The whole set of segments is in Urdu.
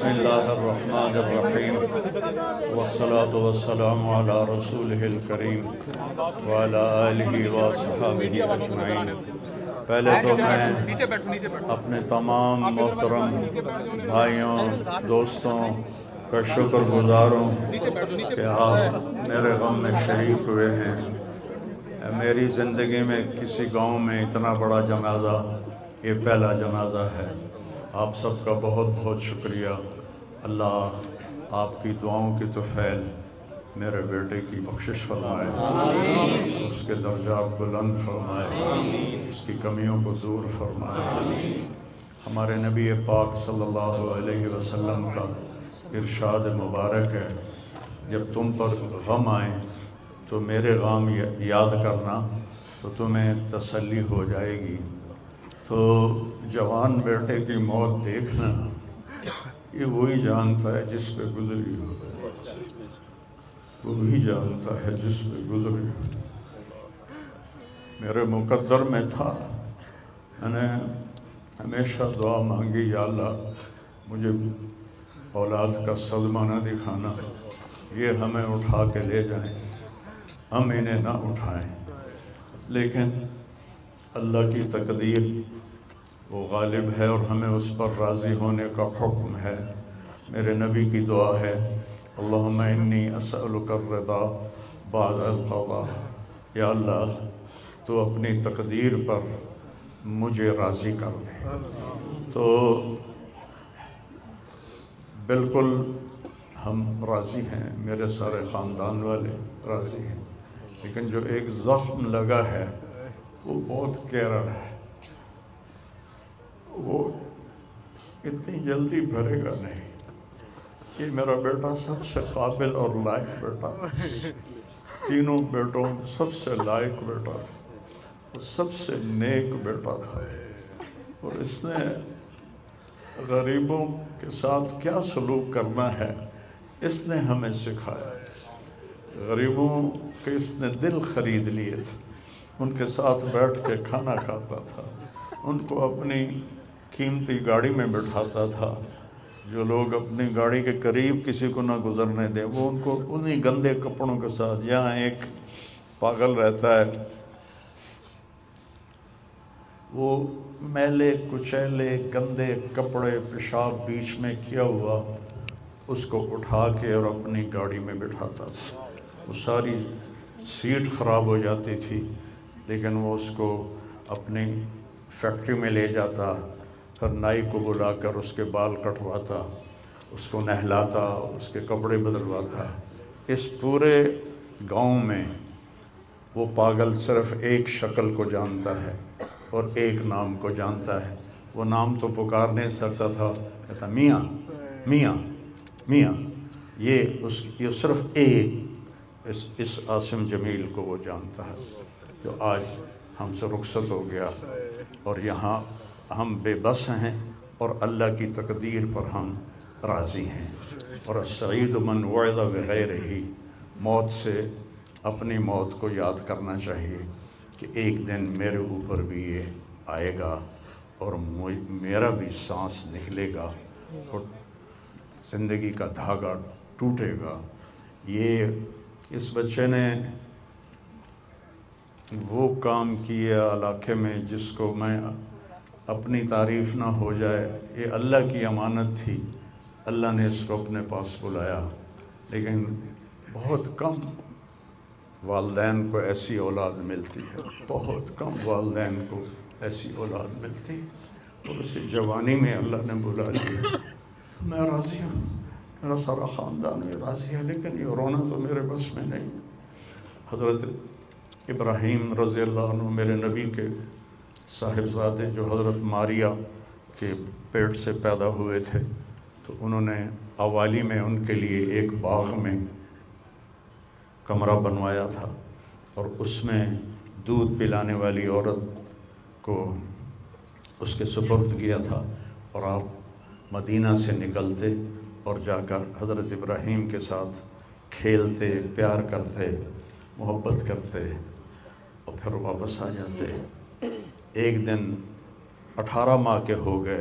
بسم اللہ الرحمن الرحیم والصلاة والسلام علی رسولہ الکریم وعلی آلہ وصحبہ اجمعین۔ پہلے تو میں اپنے تمام محترم بھائیوں دوستوں کا شکر گزار ہوں کہ آپ میرے غم میں شریک ہوئے ہیں۔ میری زندگی میں کسی گاؤں میں اتنا بڑا جنازہ یہ پہلا جنازہ ہے۔ آپ سب کا بہت بہت شکریہ۔ اللہ آپ کی دعاؤں کی طفیل میرے بیٹے کی بخشش فرمائے، اس کے درجات بلند فرمائے، اس کی کمیوں کو دور فرمائے۔ ہمارے نبی پاک صلی اللہ علیہ وسلم کا ارشاد مبارک ہے، جب تم پر غم آئے تو میرے غم یاد کرنا تو تمہیں تسلی ہو جائے گی۔ تو جوان بیٹے کی موت دیکھنا یہ وہی جانتا ہے جس پہ گزری ہو، وہی جانتا ہے جس پہ گزری ہو۔ میرے مقدر میں تھا، میں نے ہمیشہ دعا مانگی، یا اللہ مجھے اولاد کا صدمہ نہ دکھانا، یہ ہمیں اٹھا کے لے جائیں، ہم انہیں نہ اٹھائیں۔ لیکن اللہ کی تقدیر وہ غالب ہے اور ہمیں اس پر راضی ہونے کا حکم ہے۔ میرے نبی کی دعا ہے، اللہم انی اسألک الرضا بعد القضاء، یا اللہ تو اپنی تقدیر پر مجھے راضی کر دے۔ تو بالکل ہم راضی ہیں، میرے سارے خاندان والے راضی ہیں، لیکن جو ایک زخم لگا ہے وہ بہت گہرا ہے، وہ اتنی جلدی بھرے گا نہیں۔ یہ میرا بیٹا سب سے قابل اور لائق بیٹا، تینوں بیٹوں سب سے لائق بیٹا تھا، سب سے نیک بیٹا تھا، اور اس نے غریبوں کے ساتھ کیا سلوک کرنا ہے اس نے ہمیں سکھایا۔ غریبوں کے اس نے دل خرید لیے تھے، ان کے ساتھ بیٹھ کے کھانا کھاتا تھا، ان کو اپنی قیمتی گاڑی میں بٹھاتا تھا۔ جو لوگ اپنی گاڑی کے قریب کسی کو نہ گزرنے دیں، وہ ان کو انہی گندے کپڑوں کے ساتھ، یہاں ایک پاگل رہتا ہے، وہ میلے کچیلے گندے کپڑے پیشاب بیچ میں کیا ہوا اس کو اٹھا کے اور اپنی گاڑی میں بٹھاتا تھا۔ وہ ساری سیٹ خراب ہو جاتی تھی، لیکن وہ اس کو اپنی فیکٹری میں لے جاتا، پھر نائی کو بلا کر اس کے بال کٹواتا، اس کو نہلاتا، اس کے کپڑے بدلواتا۔ اس پورے گاؤں میں وہ پاگل صرف ایک شکل کو جانتا ہے اور ایک نام کو جانتا ہے۔ وہ نام تو پکار نہیں سکتا تھا، کہتا میاں میاں میاں۔ یہ صرف ایک اس عاصم جمیل کو وہ جانتا ہے، جو آج ہم سے رخصت ہو گیا، اور یہاں ہم بے بس ہیں اور اللہ کی تقدیر پر ہم راضی ہیں۔ اور السعید من وعظ بغیرہ، موت سے اپنی موت کو یاد کرنا چاہیے کہ ایک دن میرے اوپر بھی یہ آئے گا اور میرا بھی سانس نکلے گا اور زندگی کا دھاگا ٹوٹے گا۔ یہ اس بچے نے وہ کام کیا علاقے میں جس کو میں اپنی تعریف نہ ہو جائے، یہ اللہ کی امانت تھی، اللہ نے اس کو اپنے پاس بلایا۔ لیکن بہت کم والدین کو ایسی اولاد ملتی ہے، بہت کم والدین کو ایسی اولاد ملتی، اور اسی جوانی میں اللہ نے بلا لیا۔ میں راضی ہوں، میرا سارا خاندان بھی راضی ہے، لیکن یہ رونا تو میرے بس میں نہیں۔ حضرت ابراہیم رضی اللہ عنہ میرے نبی کے صاحبزادے، جو حضرت ماریہ کے پیٹ سے پیدا ہوئے تھے، تو انہوں نے اوالی میں ان کے لیے ایک باغ میں کمرہ بنوایا تھا، اور اس میں دودھ پلانے والی عورت کو اس کے سپرد کیا تھا، اور آپ مدینہ سے نکلتے اور جا کر حضرت ابراہیم کے ساتھ کھیلتے، پیار کرتے، محبت کرتے، اور پھر واپس آ جاتے۔ ایک دن 18 ماہ کے ہو گئے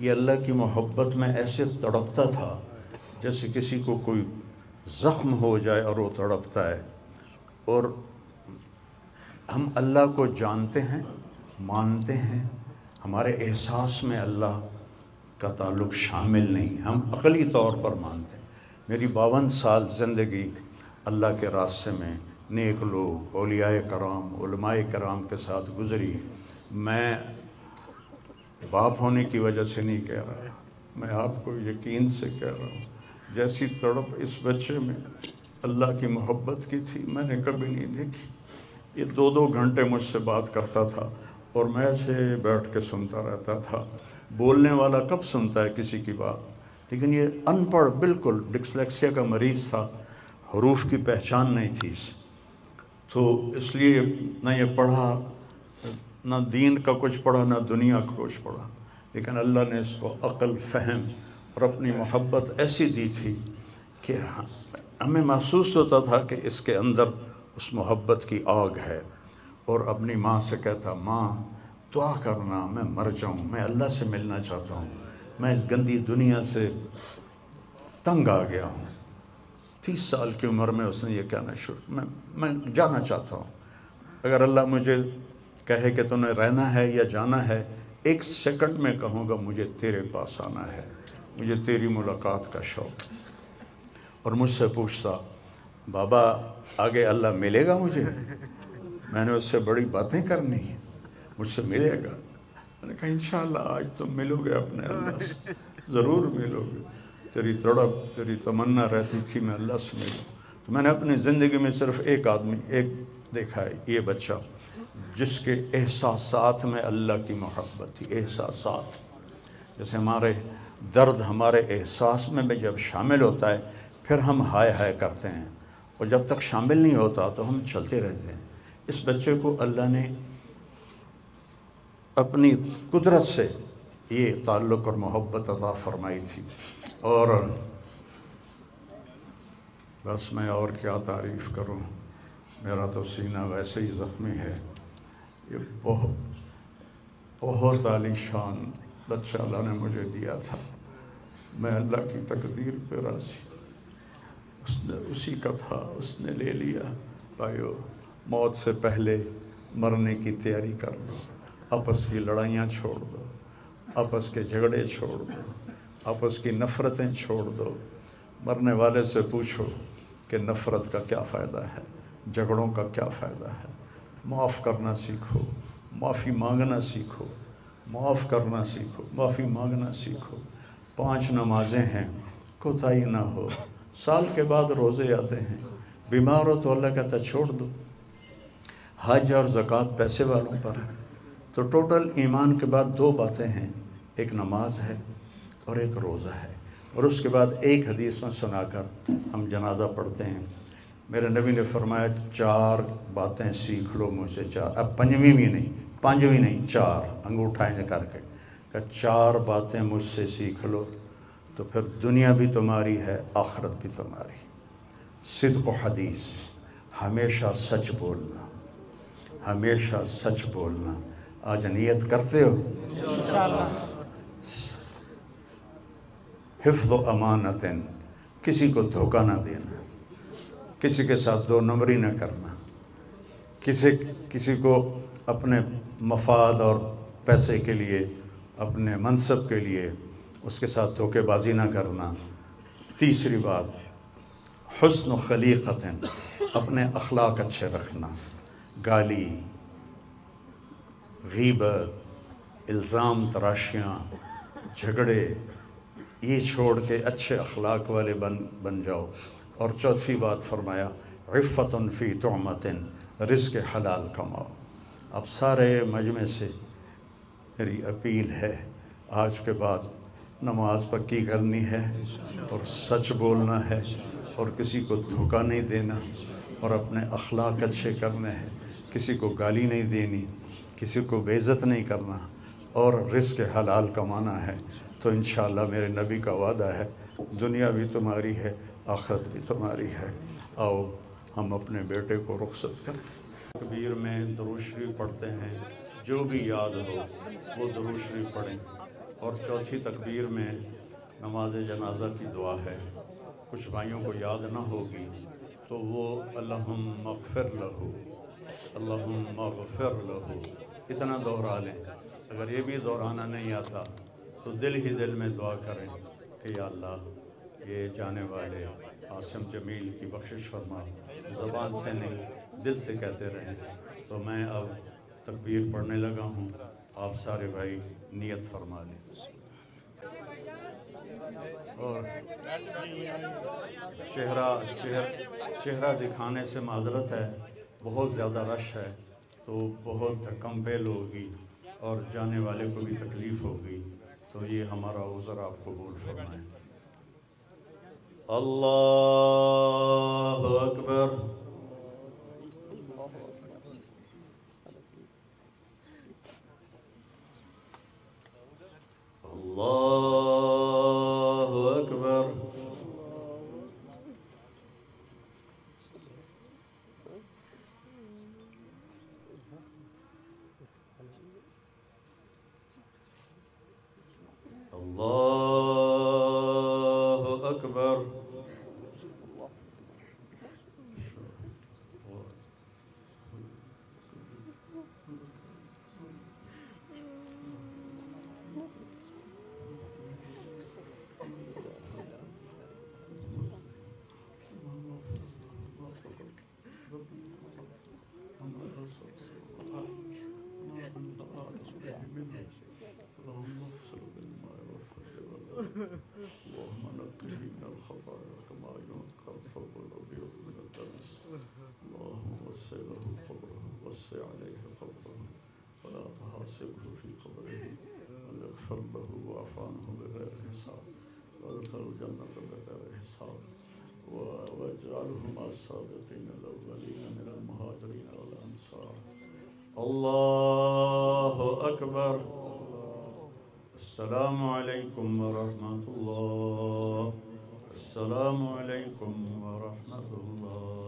یہ اللہ کی محبت میں ایسے تڑپتا تھا جیسے کسی کو کوئی زخم ہو جائے اور وہ تڑپتا ہے. اور ہم اللہ کو جانتے ہیں، مانتے ہیں، ہمارے احساس میں اللہ کا تعلق شامل نہیں، ہم عقلی طور پر مانتے ہیں. میری 52 سال زندگی اللہ کے راستے میں نیک لوگ، اولیاء کرام، علماء کرام کے ساتھ گزری. میں باپ ہونے کی وجہ سے نہیں کہہ رہا، میں آپ کو یقین سے کہہ رہا ہوں، جیسی تڑپ اس بچے میں اللہ کی محبت کی تھی میں نے کبھی نہیں دیکھی. یہ 2 گھنٹے مجھ سے بات کرتا تھا اور میں ایسے بیٹھ کے سنتا رہتا تھا. بولنے والا کب سنتا ہے کسی کی بات؟ لیکن یہ ان پڑھ، بالکل ڈسلیکسیا کا مریض تھا، حروف کی پہچان نہیں تھی اسے، تو اس لیے نہ یہ پڑھا، نہ دین کا کچھ پڑھا، نہ دنیا کا کچھ پڑھا. لیکن اللہ نے اس کو عقل، فہم اور اپنی محبت ایسی دی تھی کہ ہمیں محسوس ہوتا تھا کہ اس کے اندر اس محبت کی آگ ہے. اور اپنی ماں سے کہتا، ماں دعا کرنا میں مر جاؤں، میں اللہ سے ملنا چاہتا ہوں، میں اس گندی دنیا سے تنگ آ گیا ہوں. 30 سال کی عمر میں اس نے یہ کہنا شروع، میں جانا چاہتا ہوں. اگر اللہ مجھے کہے کہ تمہیں رہنا ہے یا جانا ہے، 1 سیکنڈ میں کہوں گا مجھے تیرے پاس آنا ہے، مجھے تیری ملاقات کا شوق. اور مجھ سے پوچھتا، بابا آگے اللہ ملے گا مجھے؟ میں نے اس سے بڑی باتیں کرنی ہیں، مجھ سے ملے گا؟ میں نے کہا انشاءاللہ آج تم ملو گے اپنے اللہ سے، ضرور ملو گے. تیری تڑپ، تیری تمنا رہتی تھی میں اللہ سے ملوں. تو میں نے اپنی زندگی میں صرف ایک آدمی دیکھا ہے، یہ بچہ جس کے احساسات میں اللہ کی محبت تھی. احساسات جیسے ہمارے درد ہمارے احساس میں بھی جب شامل ہوتا ہے پھر ہم ہائے ہائے کرتے ہیں، اور جب تک شامل نہیں ہوتا تو ہم چلتے رہتے ہیں. اس بچے کو اللہ نے اپنی قدرت سے یہ تعلق اور محبت عطا فرمائی تھی. اور بس میں اور کیا تعریف کروں، میرا تو سینہ ویسے ہی زخمی ہے. یہ بہت عالی شان بچہ اللہ نے مجھے دیا تھا. میں اللہ کی تقدیر پہ راضی، اسی کا تھا، اس نے لے لیا. بھائیو، موت سے پہلے مرنے کی تیاری کر لو، آپس کی لڑائیاں چھوڑ دو، آپس کے جھگڑے چھوڑ دو، آپس کی نفرتیں چھوڑ دو. مرنے والے سے پوچھو کہ نفرت کا کیا فائدہ ہے، جھگڑوں کا کیا فائدہ ہے. معاف کرنا سیکھو، معافی مانگنا سیکھو، معاف کرنا سیکھو، معافی مانگنا سیکھو. 5 نمازیں ہیں، کوتاہی نہ ہو. سال کے بعد روزے آتے ہیں، بیمار ہو تو اللہ کہتا چھوڑ دو. حج اور زکوٰۃ پیسے والوں پر ہے. تو ٹوٹل ایمان کے بعد 2 باتیں ہیں، ایک نماز ہے اور ایک روزہ ہے. اور اس کے بعد ایک حدیث میں سنا کر ہم جنازہ پڑھتے ہیں. میرے نبی نے فرمایا 4 باتیں سیکھ لو مجھ سے. 4، اب 5ویں بھی نہیں، 5ویں نہیں، 4 انگوٹھا کر کے کہ 4 باتیں مجھ سے سیکھ لو تو پھر دنیا بھی تمہاری ہے، آخرت بھی تمہاری. صدق و حدیث، ہمیشہ سچ بولنا، ہمیشہ سچ بولنا. آج نیت کرتے ہو؟ انشاءاللہ. حفظ و امانت، کسی کو دھوکہ نہ دینا، کسی کے ساتھ 2 نمبری نہ کرنا، کسی کو اپنے مفاد اور پیسے کے لیے، اپنے منصب کے لیے اس کے ساتھ دھوکے بازی نہ کرنا. تیسری بات حسن و خلیقت، اپنے اخلاق اچھے رکھنا. گالی، غیبت، الزام تراشیاں، جھگڑے، یہ چھوڑ کے اچھے اخلاق والے بن جاؤ. اور چوتھی بات فرمایا عفت فی طعمت، رزق حلال کماؤ. اب سارے مجمع سے میری اپیل ہے، آج کے بعد نماز پکی کرنی ہے اور سچ بولنا ہے اور کسی کو دھوکہ نہیں دینا اور اپنے اخلاق اچھے کرنے ہیں. کسی کو گالی نہیں دینی، کسی کو بے عزت نہیں کرنا اور رزق حلال کمانا ہے. تو انشاءاللہ میرے نبی کا وعدہ ہے دنیا بھی تمہاری ہے، آخرت بھی تمہاری ہے. آؤ ہم اپنے بیٹے کو رخصت کریں. تکبیر میں درود شریف پڑھتے ہیں، جو بھی یاد ہو وہ درود شریف پڑھیں اور چوتھی تکبیر میں نماز جنازہ کی دعا ہے. کچھ بھائیوں کو یاد نہ ہوگی تو وہ اللہم اغفر لہو، اللہم اغفر لہو اتنا دوہرا لیں. اگر یہ بھی دہرانا نہیں آتا تو دل ہی دل میں دعا کریں کہ یا اللہ یہ جانے والے عاصم جمیل کی بخشش فرما، زبان سے نہیں دل سے کہتے رہیں. تو میں اب تکبیر پڑھنے لگا ہوں، آپ سارے بھائی نیت فرما لیں. اور چہرہ دکھانے سے معذرت ہے، بہت زیادہ رش ہے تو بہت دھکم پیل ہوگی اور جانے والے کو بھی تکلیف ہوگی، تو یہ ہمارا عذر آپ قبول فرمائیں. اللہ اکبر. اللہ اکبر. اللہ اکبر. اللهم اغفر بالماء والثلج والبرد اللهم نقه من الخطايا كما ينقى الثوب الابيض من الدنس. اللهم وسع له قبره، وسع عليه قبره ولا تحاسبه في قبره، واغفر له واعف عنه بغير حساب، وادخل الجنة بغير حساب، واجعله مع الصادقين الأولين من المهاجرين والأنصار. الله أكبر. السلام عليكم ورحمة الله. السلام عليكم ورحمة الله.